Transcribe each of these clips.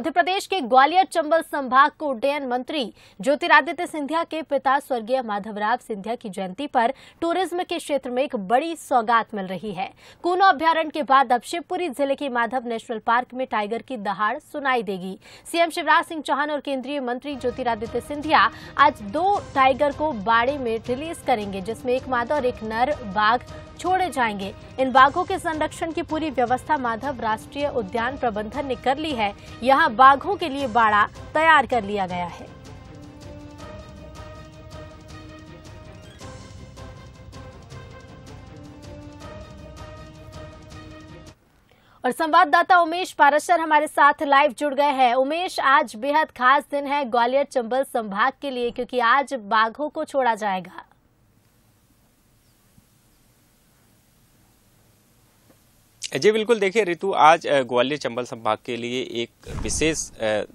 मध्य प्रदेश के ग्वालियर चंबल संभाग को उड्डयन मंत्री ज्योतिरादित्य सिंधिया के पिता स्वर्गीय माधवराव सिंधिया की जयंती पर टूरिज्म के क्षेत्र में एक बड़ी सौगात मिल रही है। कूनो अभ्यारण्य के बाद अब शिवपुरी जिले के माधव नेशनल पार्क में टाइगर की दहाड़ सुनाई देगी। सीएम शिवराज सिंह चौहान और केंद्रीय मंत्री ज्योतिरादित्य सिंधिया आज 2 टाइगर को बाड़े में रिलीज करेंगे, जिसमें एक मादा और एक नर बाघ छोड़े जाएंगे। इन बाघों के संरक्षण की पूरी व्यवस्था माधव राष्ट्रीय उद्यान प्रबंधन ने कर ली है। यहाँ बाघों के लिए बाड़ा तैयार कर लिया गया है। और संवाददाता उमेश पारसर हमारे साथ लाइव जुड़ गए हैं। उमेश, आज बेहद खास दिन है ग्वालियर चंबल संभाग के लिए, क्योंकि आज बाघों को छोड़ा जाएगा। जी बिल्कुल, देखिए ऋतु, आज ग्वालियर चंबल संभाग के लिए एक विशेष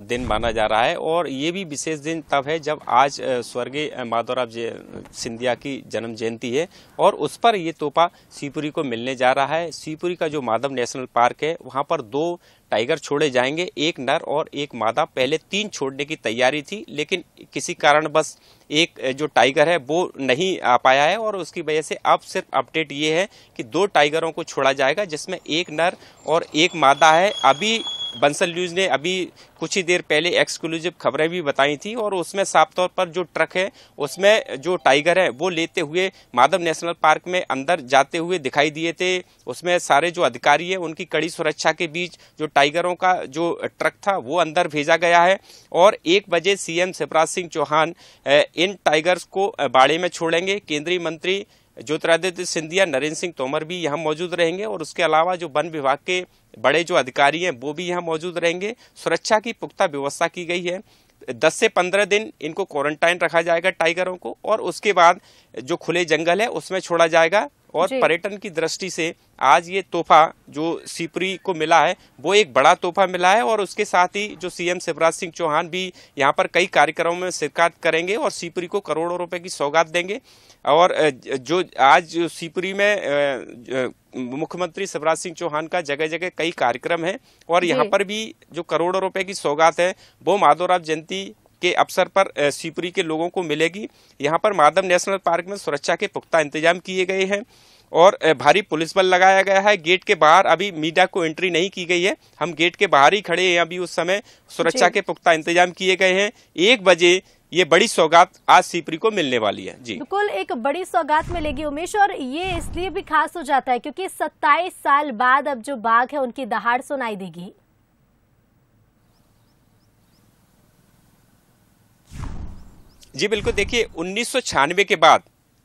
दिन माना जा रहा है और ये भी विशेष दिन तब है जब आज स्वर्गीय माधवराव सिंधिया की जन्म जयंती है और उस पर ये तोहफा शिवपुरी को मिलने जा रहा है। शिवपुरी का जो माधव नेशनल पार्क है वहाँ पर 2 टाइगर छोड़े जाएंगे, एक नर और एक मादा। पहले 3 छोड़ने की तैयारी थी, लेकिन किसी कारण बस एक जो टाइगर है वो नहीं आ पाया है और उसकी वजह से अब सिर्फ अपडेट ये है कि 2 टाइगरों को छोड़ा जाएगा, जिसमें एक नर और एक मादा है। अभी बंसल न्यूज ने अभी कुछ ही देर पहले एक्सक्लूसिव खबरें भी बताई थी और उसमें साफ तौर पर जो ट्रक है उसमें जो टाइगर है वो लेते हुए माधव नेशनल पार्क में अंदर जाते हुए दिखाई दिए थे। उसमें सारे जो अधिकारी हैं उनकी कड़ी सुरक्षा के बीच जो टाइगरों का जो ट्रक था वो अंदर भेजा गया है और 1 बजे सीएम शिवराज सिंह चौहान इन टाइगर्स को बाड़े में छोड़ेंगे। केंद्रीय मंत्री ज्योतिरादित्य सिंधिया, नरेंद्र सिंह तोमर भी यहाँ मौजूद रहेंगे और उसके अलावा जो वन विभाग के बड़े जो अधिकारी हैं वो भी यहाँ मौजूद रहेंगे। सुरक्षा की पुख्ता व्यवस्था की गई है। 10 से 15 दिन इनको क्वारंटाइन रखा जाएगा टाइगरों को और उसके बाद जो खुले जंगल है उसमें छोड़ा जाएगा। और पर्यटन की दृष्टि से आज ये तोहफा जो शिवपुरी को मिला है वो एक बड़ा तोहफा मिला है और उसके साथ ही जो सीएम शिवराज सिंह चौहान भी यहाँ पर कई कार्यक्रमों में शिरकत करेंगे और शिवपुरी को करोड़ों रुपए की सौगात देंगे। और जो आज शिवपुरी में मुख्यमंत्री शिवराज सिंह चौहान का जगह जगह कई कार्यक्रम है और यहाँ पर भी जो करोड़ों रुपए की सौगात है वो माधवराव जयंती के अवसर पर शिवपुरी के लोगों को मिलेगी। यहाँ पर माधव नेशनल पार्क में सुरक्षा के पुख्ता इंतजाम किए गए हैं और भारी पुलिस बल लगाया गया है। गेट के बाहर अभी मीडिया को एंट्री नहीं की गई है, हम गेट के बाहर ही खड़े हैं। अभी उस समय सुरक्षा के पुख्ता इंतजाम किए गए हैं। 1 बजे ये बड़ी सौगात आज शिवपुरी को मिलने वाली है। जी बिल्कुल, एक बड़ी सौगात मिलेगी उमेश, और ये इसलिए भी खास हो जाता है क्योंकि 27 साल बाद अब जो बाघ है उनकी दहाड़ सुनाई देगी। जी बिल्कुल, देखिए 1996 के बाद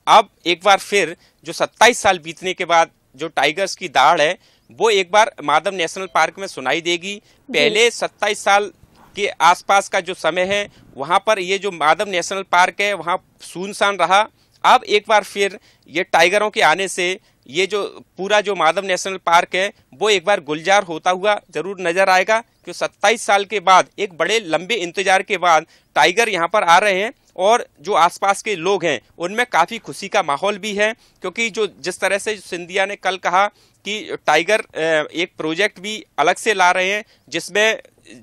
अब एक बार फिर जो 27 साल बीतने के बाद जो टाइगर्स की दहाड़ है वो एक बार माधव नेशनल पार्क में सुनाई देगी। पहले 27 साल के आसपास का जो समय है वहां पर ये जो माधव नेशनल पार्क है वहां सुनसान रहा। अब एक बार फिर ये टाइगरों के आने से ये जो पूरा जो माधव नेशनल पार्क है वो एक बार गुलजार होता हुआ जरूर नजर आएगा, क्योंकि 27 साल के बाद एक बड़े लंबे इंतजार के बाद टाइगर यहाँ पर आ रहे हैं और जो आसपास के लोग हैं उनमें काफी खुशी का माहौल भी है। क्योंकि जो जिस तरह से सिंधिया ने कल कहा कि टाइगर एक प्रोजेक्ट भी अलग से ला रहे हैं जिसमें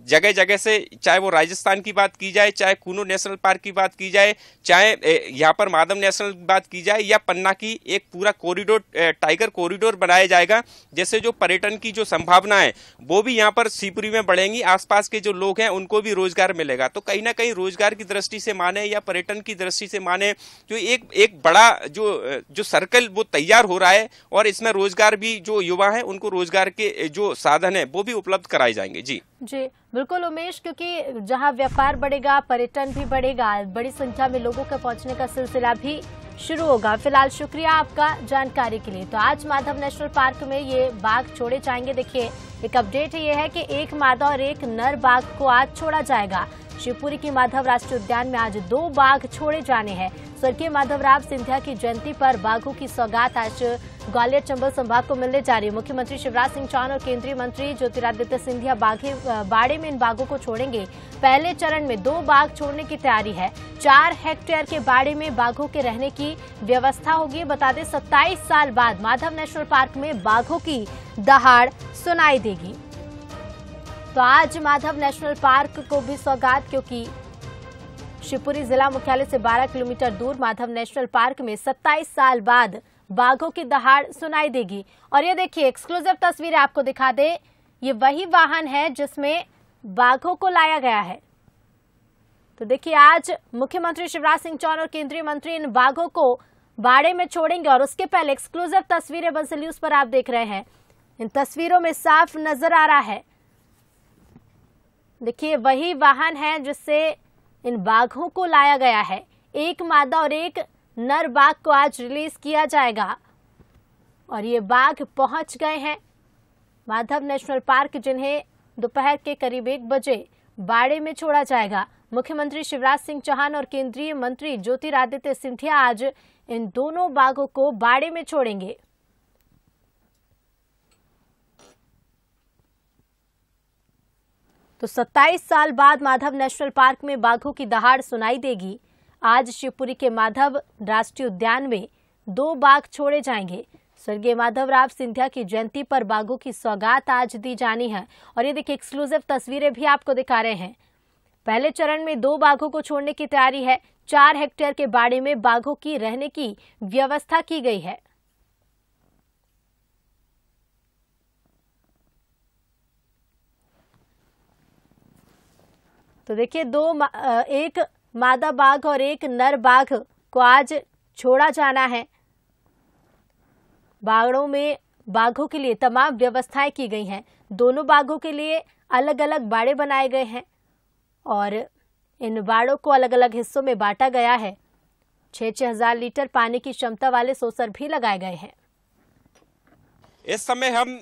जगह जगह से, चाहे वो राजस्थान की बात की जाए, चाहे कूनो नेशनल पार्क की बात की जाए, चाहे यहाँ पर माधव नेशनल की बात की जाए या पन्ना की, एक पूरा कॉरिडोर, टाइगर कॉरिडोर बनाया जाएगा, जैसे जो पर्यटन की जो संभावना है वो भी यहाँ पर शिवपुरी में बढ़ेंगी। आसपास के जो लोग हैं उनको भी रोजगार मिलेगा। तो कहीं ना कहीं रोजगार की दृष्टि से माने या पर्यटन की दृष्टि से माने जो एक बड़ा जो सर्कल वो तैयार हो रहा है और इसमें रोजगार भी, जो युवा है उनको रोजगार के जो साधन है वो भी उपलब्ध कराए जाएंगे। जी बिल्कुल उमेश, क्योंकि जहां व्यापार बढ़ेगा पर्यटन भी बढ़ेगा, बड़ी संख्या में लोगों के पहुंचने का सिलसिला भी शुरू होगा। फिलहाल शुक्रिया आपका जानकारी के लिए। तो आज माधव नेशनल पार्क में ये बाघ छोड़े जाएंगे। देखिए, एक अपडेट ये है कि एक मादा और एक नर बाघ को आज छोड़ा जाएगा। शिवपुरी की माधव राष्ट्रीय उद्यान में आज 2 बाघ छोड़े जाने हैं। स्वर्गीय माधवराव सिंधिया की जयंती पर बाघों की सौगात आज ग्वालियर चंबल संभाग को मिलने जा रही है। मुख्यमंत्री शिवराज सिंह चौहान और केंद्रीय मंत्री ज्योतिरादित्य सिंधिया बाड़े में इन बाघों को छोड़ेंगे। पहले चरण में 2 बाघ छोड़ने की तैयारी है। 4 हेक्टेयर के बाड़े में बाघों के रहने की व्यवस्था होगी। बता दें, 27 साल बाद माधव नेशनल पार्क में बाघों की दहाड़ सुनाई देगी। तो आज माधव नेशनल पार्क को भी सौगात, क्योंकि शिवपुरी जिला मुख्यालय से 12 किलोमीटर दूर माधव नेशनल पार्क में 27 साल बाद बाघों की दहाड़ सुनाई देगी। और ये देखिए एक्सक्लूसिव तस्वीरें आपको दिखा दे, ये वही वाहन है जिसमें बाघों को लाया गया है। तो देखिए आज मुख्यमंत्री शिवराज सिंह चौहान और केंद्रीय मंत्री इन बाघों को बाड़े में छोड़ेंगे। और उसके पहले एक्सक्लूसिव तस्वीरें बंसल न्यूज पर आप देख रहे हैं। इन तस्वीरों में साफ नजर आ रहा है, देखिए वही वाहन है जिससे इन बाघों को लाया गया है। एक मादा और एक नर बाघ को आज रिलीज किया जाएगा और ये बाघ पहुंच गए हैं माधव नेशनल पार्क, जिन्हें दोपहर के करीब 1 बजे बाड़े में छोड़ा जाएगा। मुख्यमंत्री शिवराज सिंह चौहान और केंद्रीय मंत्री ज्योतिरादित्य सिंधिया आज इन दोनों बाघों को बाड़े में छोड़ेंगे। तो 27 साल बाद माधव नेशनल पार्क में बाघों की दहाड़ सुनाई देगी। आज शिवपुरी के माधव राष्ट्रीय उद्यान में 2 बाघ छोड़े जाएंगे। स्वर्गीय माधवराव सिंधिया की जयंती पर बाघों की सौगात आज दी जानी है। और ये देखिए एक्सक्लूसिव तस्वीरें भी आपको दिखा रहे हैं। पहले चरण में 2 बाघों को छोड़ने की तैयारी है। 4 हेक्टेयर के बाड़े में बाघों की रहने की व्यवस्था की गई है। तो देखिए एक मादा बाघ और एक नर बाघ को आज छोड़ा जाना है। बाड़ों में बाघों के लिए तमाम व्यवस्थाएं की गई हैं। दोनों बाघों के लिए अलग अलग बाड़े बनाए गए हैं और इन बाड़ों को अलग अलग हिस्सों में बांटा गया है। 6-6 हजार लीटर पानी की क्षमता वाले सोसर भी लगाए गए हैं। इस समय हम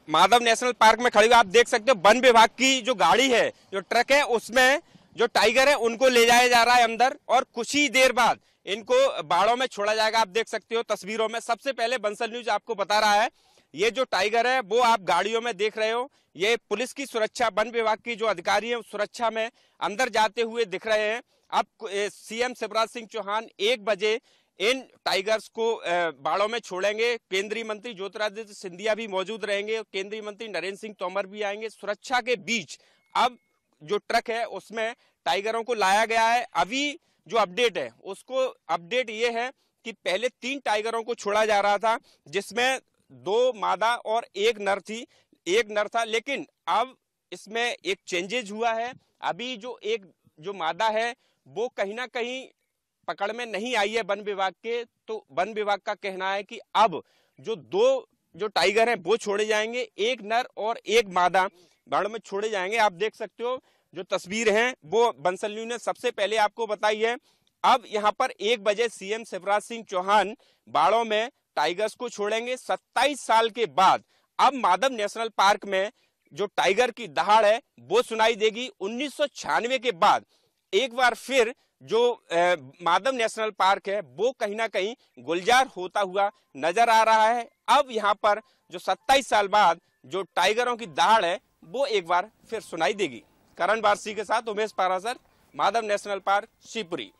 माधव नेशनल पार्क में खड़े हुए आप देख सकते हो वन विभाग की जो गाड़ी है, जो ट्रक है, उसमें जो टाइगर है उनको ले जाया जा रहा है अंदर और कुछ ही देर बाद इनको बाड़ों में छोड़ा जाएगा। आप देख सकते हो तस्वीरों में। सबसे पहले बंसल न्यूज आपको बता रहा है, ये जो टाइगर है वो आप गाड़ियों में देख रहे हो, ये पुलिस की सुरक्षा, वन विभाग की जो अधिकारी है सुरक्षा में अंदर जाते हुए दिख रहे हैं। अब सीएम शिवराज सिंह चौहान 1 बजे इन टाइगर्स को बाड़ों में छोड़ेंगे। केंद्रीय मंत्री ज्योतिरादित्य सिंधिया भी मौजूद रहेंगे, केंद्रीय मंत्री नरेंद्र सिंह तोमर भी आएंगे। सुरक्षा के बीच अब जो ट्रक है उसमें टाइगरों को लाया गया है। अभी जो अपडेट है उसको अपडेट ये है कि पहले 3 टाइगरों को छोड़ा जा रहा था, जिसमें 2 मादा और 1 नर था, लेकिन अब इसमें एक चेंजेज हुआ है। अभी जो मादा है वो कहीं ना कहीं पकड़ में नहीं आई है वन विभाग के, तो वन विभाग का कहना है कि अब जो 2 टाइगर हैं वो छोड़े जाएंगे, 1 नर और 1 मादा बाड़ों में छोड़े जाएंगे। आप देख सकते हो जो तस्वीर हैं वो बंसल न्यूज ने सबसे पहले आपको बताई है। अब यहाँ पर 1 बजे सीएम शिवराज सिंह चौहान बाड़ों में टाइगर्स को छोड़ेंगे। 27 साल के बाद अब माधव नेशनल पार्क में जो टाइगर की दहाड़ है वो सुनाई देगी। 1996 के बाद एक बार फिर जो माधव नेशनल पार्क है वो कहीं ना कहीं गुलजार होता हुआ नजर आ रहा है। अब यहाँ पर जो 27 साल बाद जो टाइगरों की दहाड़ है वो एक बार फिर सुनाई देगी। करण बारसी के साथ उमेश पारासर, माधव नेशनल पार्क, शिवपुरी।